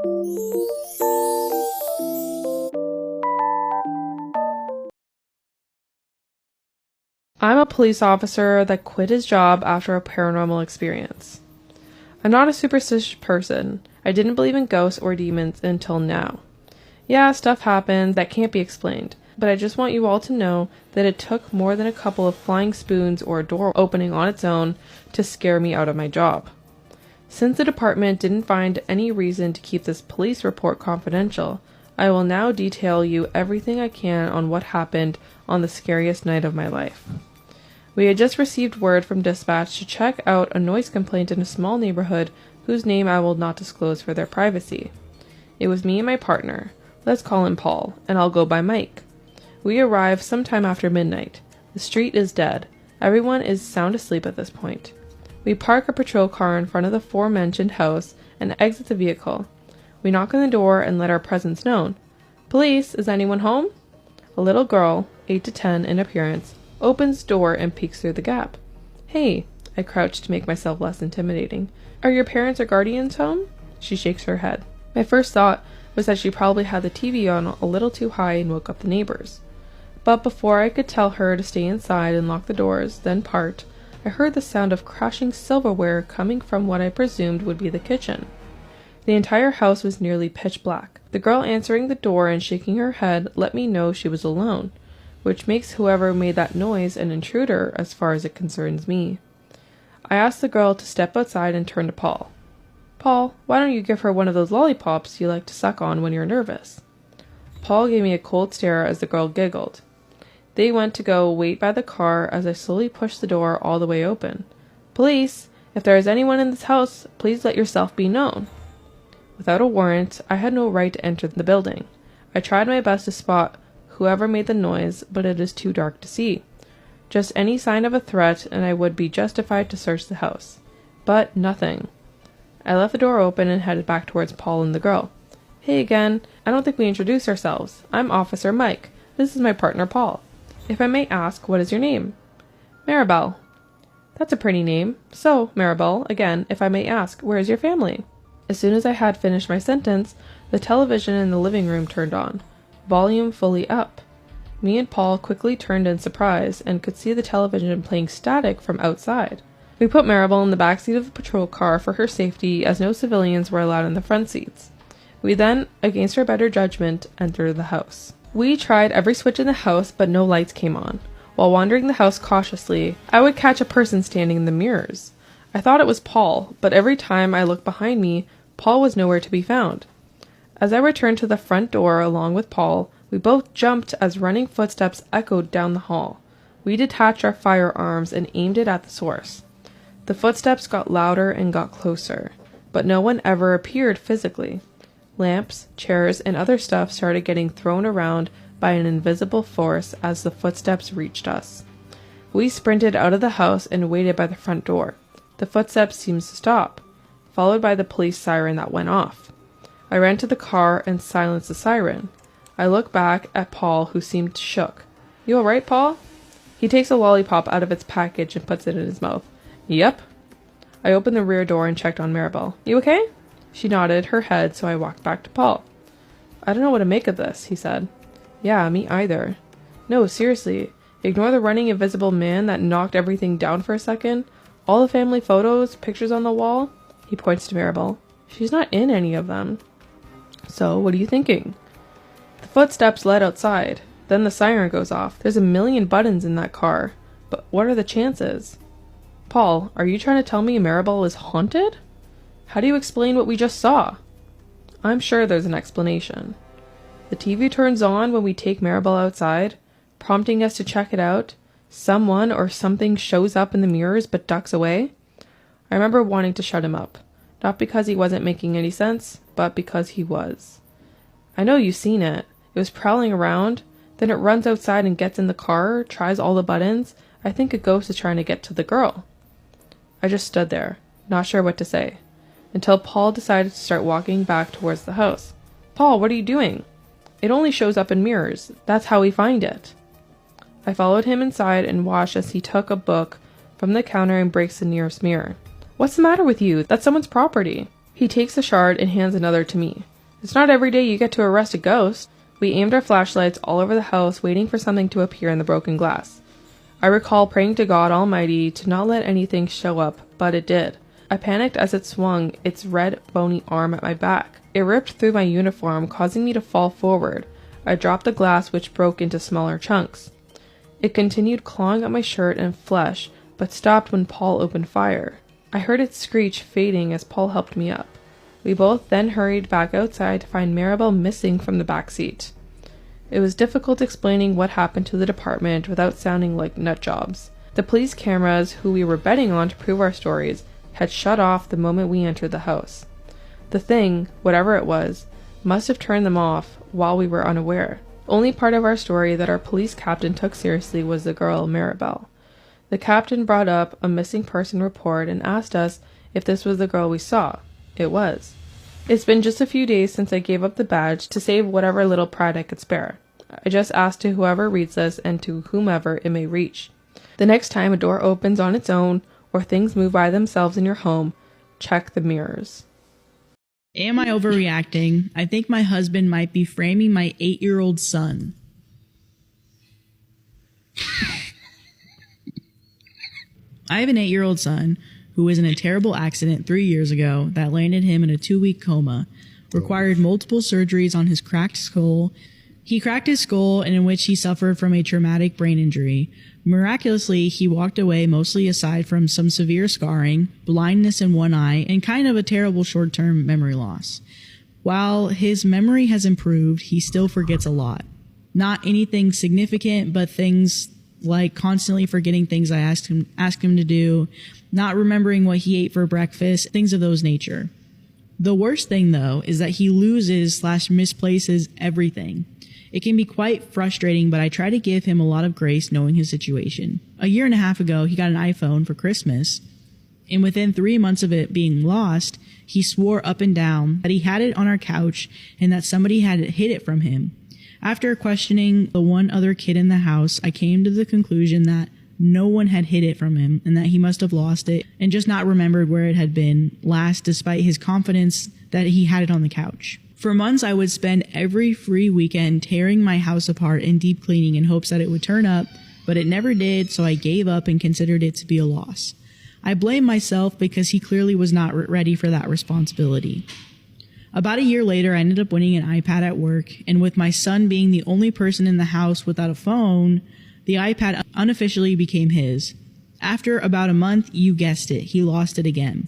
I'm a police officer that quit his job after a paranormal experience. I'm not a superstitious person. I didn't believe in ghosts or demons until now. Yeah, stuff happens that can't be explained, but I just want you all to know that it took more than a couple of flying spoons or a door opening on its own to scare me out of my job. Since the department didn't find any reason to keep this police report confidential, I will now detail you everything I can on what happened on the scariest night of my life. We had just received word from dispatch to check out a noise complaint in a small neighborhood whose name I will not disclose for their privacy. It was me and my partner. Let's call him Paul, and I'll go by Mike. We arrived sometime after midnight. The street is dead. Everyone is sound asleep at this point. We park a patrol car in front of the aforementioned house and exit the vehicle. We knock on the door and let our presence known. Police, is anyone home? A little girl, 8 to 10 in appearance, opens door and peeks through the gap. Hey, I crouch to make myself less intimidating. Are your parents or guardians home? She shakes her head. My first thought was that she probably had the TV on a little too high and woke up the neighbors. But before I could tell her to stay inside and lock the doors, then part, I heard the sound of crashing silverware coming from what I presumed would be the kitchen. The entire house was nearly pitch black. The girl answering the door and shaking her head let me know she was alone, which makes whoever made that noise an intruder as far as it concerns me. I asked the girl to step outside and turn to Paul. Paul, why don't you give her one of those lollipops you like to suck on when you're nervous? Paul gave me a cold stare as the girl giggled. They went to go wait by the car as I slowly pushed the door all the way open. Police, if there is anyone in this house, please let yourself be known. Without a warrant, I had no right to enter the building. I tried my best to spot whoever made the noise, but it is too dark to see. Just any sign of a threat and I would be justified to search the house. But nothing. I left the door open and headed back towards Paul and the girl. Hey again, I don't think we introduced ourselves. I'm Officer Mike. This is my partner Paul. If I may ask, what is your name? Maribel. That's a pretty name. So, Maribel, again, if I may ask, where is your family? As soon as I had finished my sentence, the television in the living room turned on, volume fully up. Me and Paul quickly turned in surprise and could see the television playing static from outside. We put Maribel in the backseat of the patrol car for her safety as no civilians were allowed in the front seats. We then, against our better judgment, entered the house. We tried every switch in the house, but no lights came on. While wandering the house cautiously, I would catch a person standing in the mirrors. I thought it was Paul, but every time I looked behind me, Paul was nowhere to be found. As I returned to the front door along with Paul, we both jumped as running footsteps echoed down the hall. We detached our firearms and aimed it at the source. The footsteps got louder and got closer, but no one ever appeared physically. Lamps, chairs, and other stuff started getting thrown around by an invisible force as the footsteps reached us. We sprinted out of the house and waited by the front door. The footsteps seemed to stop, followed by the police siren that went off. I ran to the car and silenced the siren. I looked back at Paul, who seemed shook. You all right, Paul? He takes a lollipop out of its package and puts it in his mouth. Yep. I opened the rear door and checked on Maribel. You okay? She nodded her head, so I walked back to Paul. I don't know what to make of this, he said. Yeah, me either. No, seriously. Ignore the running invisible man that knocked everything down for a second. All the family photos, pictures on the wall. He points to Maribel. She's not in any of them. So, what are you thinking? The footsteps led outside. Then the siren goes off. There's a million buttons in that car. But what are the chances? Paul, are you trying to tell me Maribel is haunted? How do you explain what we just saw? I'm sure there's an explanation. The TV turns on when we take Maribel outside, prompting us to check it out. Someone or something shows up in the mirrors but ducks away. I remember wanting to shut him up. Not because he wasn't making any sense, but because he was. I know you've seen it. It was prowling around, then it runs outside and gets in the car, tries all the buttons. I think a ghost is trying to get to the girl. I just stood there, not sure what to say, until Paul decided to start walking back towards the house. Paul, what are you doing? It only shows up in mirrors. That's how we find it. I followed him inside and watched as he took a book from the counter and breaks the nearest mirror. What's the matter with you? That's someone's property. He takes a shard and hands another to me. It's not every day you get to arrest a ghost. We aimed our flashlights all over the house, waiting for something to appear in the broken glass. I recall praying to God Almighty to not let anything show up, but it did. I panicked as it swung its red, bony arm at my back. It ripped through my uniform, causing me to fall forward. I dropped the glass, which broke into smaller chunks. It continued clawing at my shirt and flesh, but stopped when Paul opened fire. I heard its screech fading as Paul helped me up. We both then hurried back outside to find Maribel missing from the back seat. It was difficult explaining what happened to the department without sounding like nutjobs. The police cameras, who we were betting on to prove our stories, had shut off the moment we entered the house. The thing, whatever it was, must have turned them off while we were unaware. Only part of our story that our police captain took seriously was the girl, Maribel. The captain brought up a missing person report and asked us if this was the girl we saw. It was. It's been just a few days since I gave up the badge to save whatever little pride I could spare. I just ask to whoever reads this and to whomever it may reach. The next time a door opens on its own or things move by themselves in your home, check the mirrors. Am I overreacting? I think my husband might be framing my 8-year-old son. I have an 8-year-old son who was in a terrible accident 3 years ago that landed him in a 2-week coma, required multiple surgeries on his cracked skull. He cracked his skull, and in which he suffered from a traumatic brain injury. Miraculously, he walked away mostly aside from some severe scarring, blindness in one eye, and kind of a terrible short-term memory loss. While his memory has improved, he still forgets a lot. Not anything significant, but things like constantly forgetting things I asked him to do, not remembering what he ate for breakfast, things of those nature. The worst thing, though, is that he loses/misplaces everything. It can be quite frustrating, but I try to give him a lot of grace knowing his situation. A year and a half ago, he got an iPhone for Christmas, and within 3 months of it being lost, he swore up and down that he had it on our couch and that somebody had hid it from him. After questioning the one other kid in the house, I came to the conclusion that no one had hid it from him and that he must have lost it and just not remembered where it had been last, despite his confidence that he had it on the couch. For months, I would spend every free weekend tearing my house apart and deep cleaning in hopes that it would turn up, but it never did, so I gave up and considered it to be a loss. I blame myself because he clearly was not ready for that responsibility. About a year later, I ended up winning an iPad at work, and with my son being the only person in the house without a phone, the iPad unofficially became his. After about a month, you guessed it, he lost it again.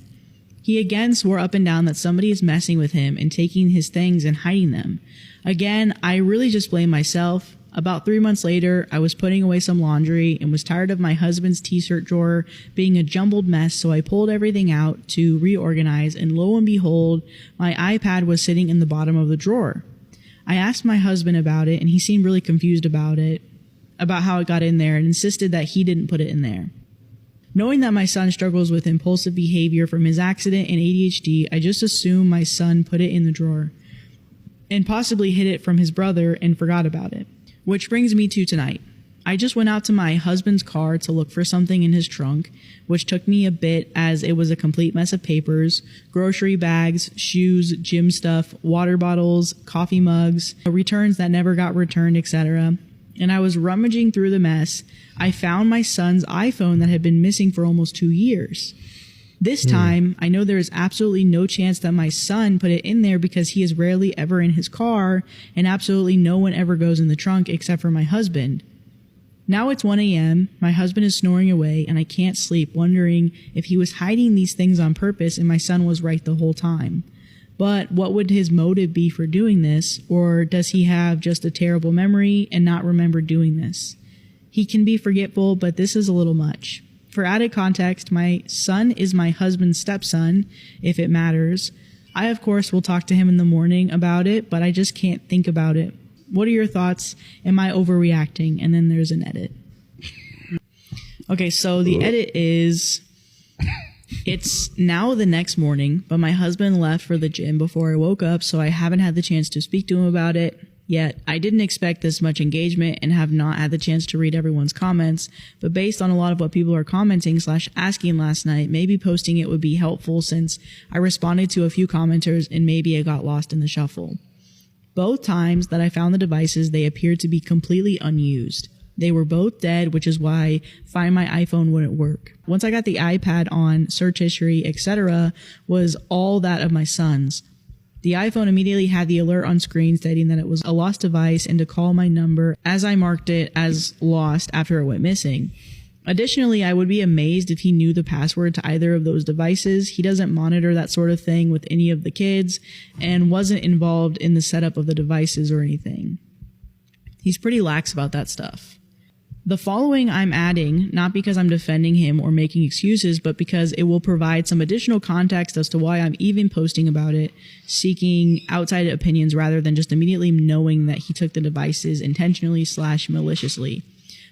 He again swore up and down that somebody is messing with him and taking his things and hiding them. Again, I really just blame myself. About 3 months later, I was putting away some laundry and was tired of my husband's t-shirt drawer being a jumbled mess, so I pulled everything out to reorganize, and lo and behold, my iPad was sitting in the bottom of the drawer. I asked my husband about it, and he seemed really confused about how it got in there, and insisted that he didn't put it in there. Knowing that my son struggles with impulsive behavior from his accident and ADHD, I just assumed my son put it in the drawer and possibly hid it from his brother and forgot about it. Which brings me to tonight. I just went out to my husband's car to look for something in his trunk, which took me a bit as it was a complete mess of papers, grocery bags, shoes, gym stuff, water bottles, coffee mugs, returns that never got returned, etc. And I was rummaging through the mess. I found my son's iPhone that had been missing for almost 2 years. This time, I know there is absolutely no chance that my son put it in there because he is rarely ever in his car, and absolutely no one ever goes in the trunk except for my husband. Now it's 1 a.m., my husband is snoring away, and I can't sleep, wondering if he was hiding these things on purpose and my son was right the whole time. But what would his motive be for doing this, or does he have just a terrible memory and not remember doing this? He can be forgetful, but this is a little much. For added context, my son is my husband's stepson, if it matters. I, of course, will talk to him in the morning about it, but I just can't think about it. What are your thoughts? Am I overreacting? And then there's an edit. Okay, so the edit is... It's now the next morning, but my husband left for the gym before I woke up, so I haven't had the chance to speak to him about it yet. I didn't expect this much engagement and have not had the chance to read everyone's comments, but based on a lot of what people are commenting/asking last night, maybe posting it would be helpful since I responded to a few commenters and maybe I got lost in the shuffle. Both times that I found the devices, they appeared to be completely unused. They were both dead, which is why Find My iPhone wouldn't work. Once I got the iPad on, search history, etc., was all that of my son's. The iPhone immediately had the alert on screen stating that it was a lost device and to call my number, as I marked it as lost after it went missing. Additionally, I would be amazed if he knew the password to either of those devices. He doesn't monitor that sort of thing with any of the kids and wasn't involved in the setup of the devices or anything. He's pretty lax about that stuff. The following I'm adding, not because I'm defending him or making excuses, but because it will provide some additional context as to why I'm even posting about it, seeking outside opinions rather than just immediately knowing that he took the devices intentionally/maliciously.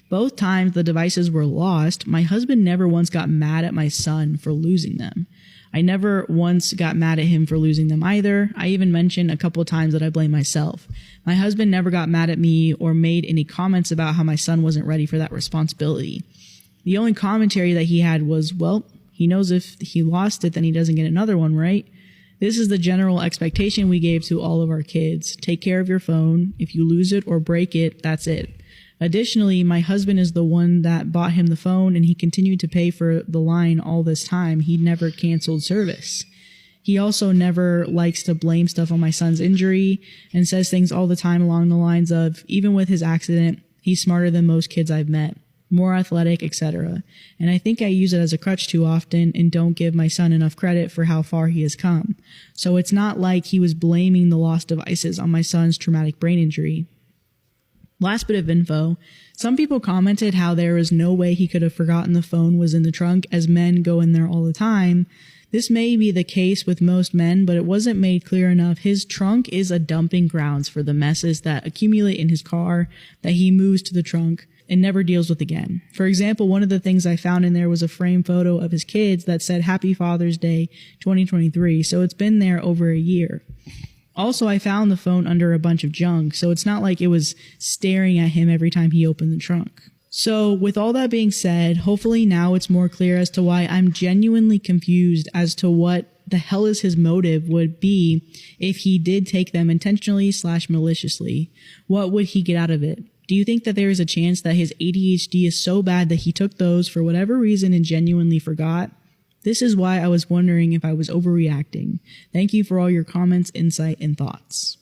Both times the devices were lost, my husband never once got mad at my son for losing them. I never once got mad at him for losing them either. I even mentioned a couple of times that I blame myself. My husband never got mad at me or made any comments about how my son wasn't ready for that responsibility. The only commentary that he had was, well, he knows if he lost it, then he doesn't get another one, right? This is the general expectation we gave to all of our kids. Take care of your phone. If you lose it or break it, that's it. Additionally, my husband is the one that bought him the phone and he continued to pay for the line all this time. He never canceled service. He also never likes to blame stuff on my son's injury and says things all the time along the lines of, even with his accident, he's smarter than most kids I've met, more athletic, etc. And I think I use it as a crutch too often and don't give my son enough credit for how far he has come. So it's not like he was blaming the lost devices on my son's traumatic brain injury. Last bit of info. Some people commented how there is no way he could have forgotten the phone was in the trunk, as men go in there all the time. This may be the case with most men, but it wasn't made clear enough. His trunk is a dumping grounds for the messes that accumulate in his car that he moves to the trunk and never deals with again. For example, one of the things I found in there was a framed photo of his kids that said Happy Father's Day 2023, so it's been there over a year. Also, I found the phone under a bunch of junk, so it's not like it was staring at him every time he opened the trunk. So, with all that being said, hopefully now it's more clear as to why I'm genuinely confused as to what the hell is his motive would be if he did take them intentionally/maliciously. What would he get out of it? Do you think that there is a chance that his ADHD is so bad that he took those for whatever reason and genuinely forgot? This is why I was wondering if I was overreacting. Thank you for all your comments, insight, and thoughts.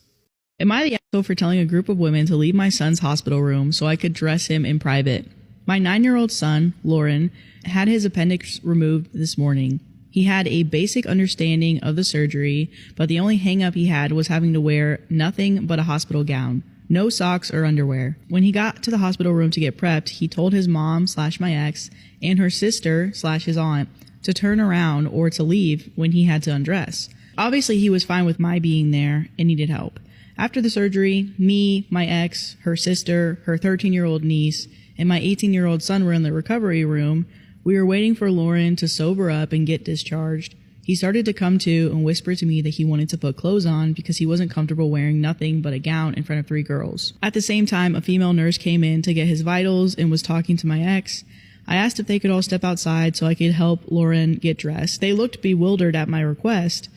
Am I the asshole for telling a group of women to leave my son's hospital room so I could dress him in private? My 9-year-old son, Lauren, had his appendix removed this morning. He had a basic understanding of the surgery, but the only hang-up he had was having to wear nothing but a hospital gown. No socks or underwear. When he got to the hospital room to get prepped, he told his mom/my ex and her sister/his aunt to turn around or to leave when he had to undress. Obviously, he was fine with my being there and needed help. After the surgery, me, my ex, her sister, her 13-year-old niece, and my 18-year-old son were in the recovery room. We were waiting for Lauren to sober up and get discharged. He started to come to and whisper to me that he wanted to put clothes on because he wasn't comfortable wearing nothing but a gown in front of 3 girls. At the same time, a female nurse came in to get his vitals and was talking to my ex. I asked if they could all step outside so I could help Lauren get dressed. They looked bewildered at my request.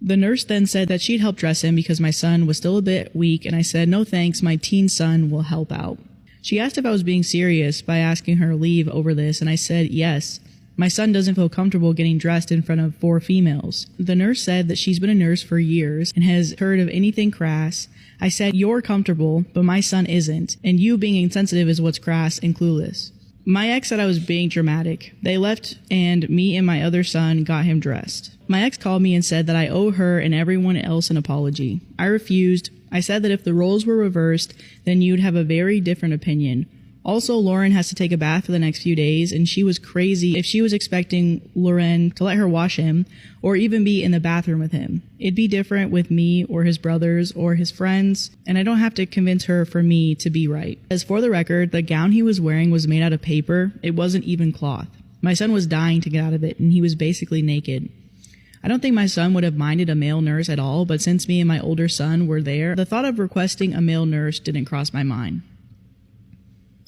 The nurse then said that she'd help dress him because my son was still a bit weak, and I said, no thanks, my teen son will help out. She asked if I was being serious by asking her to leave over this, and I said yes. My son doesn't feel comfortable getting dressed in front of 4 females. The nurse said that she's been a nurse for years and has heard of anything crass. I said, you're comfortable, but my son isn't, and you being insensitive is what's crass and clueless. My ex said I was being dramatic. They left, and me and my other son got him dressed. My ex called me and said that I owe her and everyone else an apology. I refused. I said that if the roles were reversed, then you'd have a very different opinion. Also, Lauren has to take a bath for the next few days, and she was crazy if she was expecting Lauren to let her wash him or even be in the bathroom with him. It'd be different with me or his brothers or his friends, and I don't have to convince her for me to be right. As for the record, the gown he was wearing was made out of paper. It wasn't even cloth. My son was dying to get out of it, and he was basically naked. I don't think my son would have minded a male nurse at all, but since me and my older son were there, the thought of requesting a male nurse didn't cross my mind.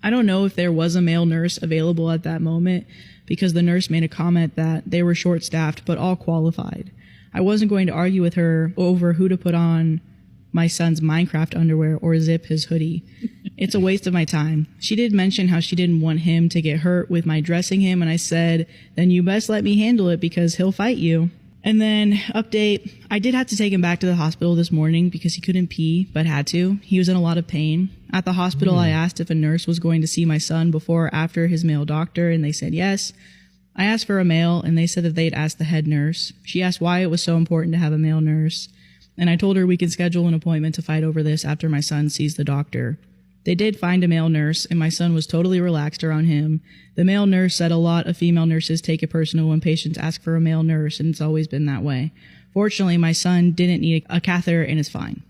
I don't know if there was a male nurse available at that moment because the nurse made a comment that they were short-staffed but all qualified. I wasn't going to argue with her over who to put on my son's Minecraft underwear or zip his hoodie. It's a waste of my time. She did mention how she didn't want him to get hurt with my dressing him, and I said, then you best let me handle it because he'll fight you. And then, update, I did have to take him back to the hospital this morning because he couldn't pee, but had to. He was in a lot of pain. At the hospital, I asked if a nurse was going to see my son before or after his male doctor, and they said yes. I asked for a male, and they said that they'd asked the head nurse. She asked why it was so important to have a male nurse, and I told her we could schedule an appointment to fight over this after my son sees the doctor. They did find a male nurse, and my son was totally relaxed around him. The male nurse said a lot of female nurses take it personal when patients ask for a male nurse, and it's always been that way. Fortunately, my son didn't need a catheter and is fine.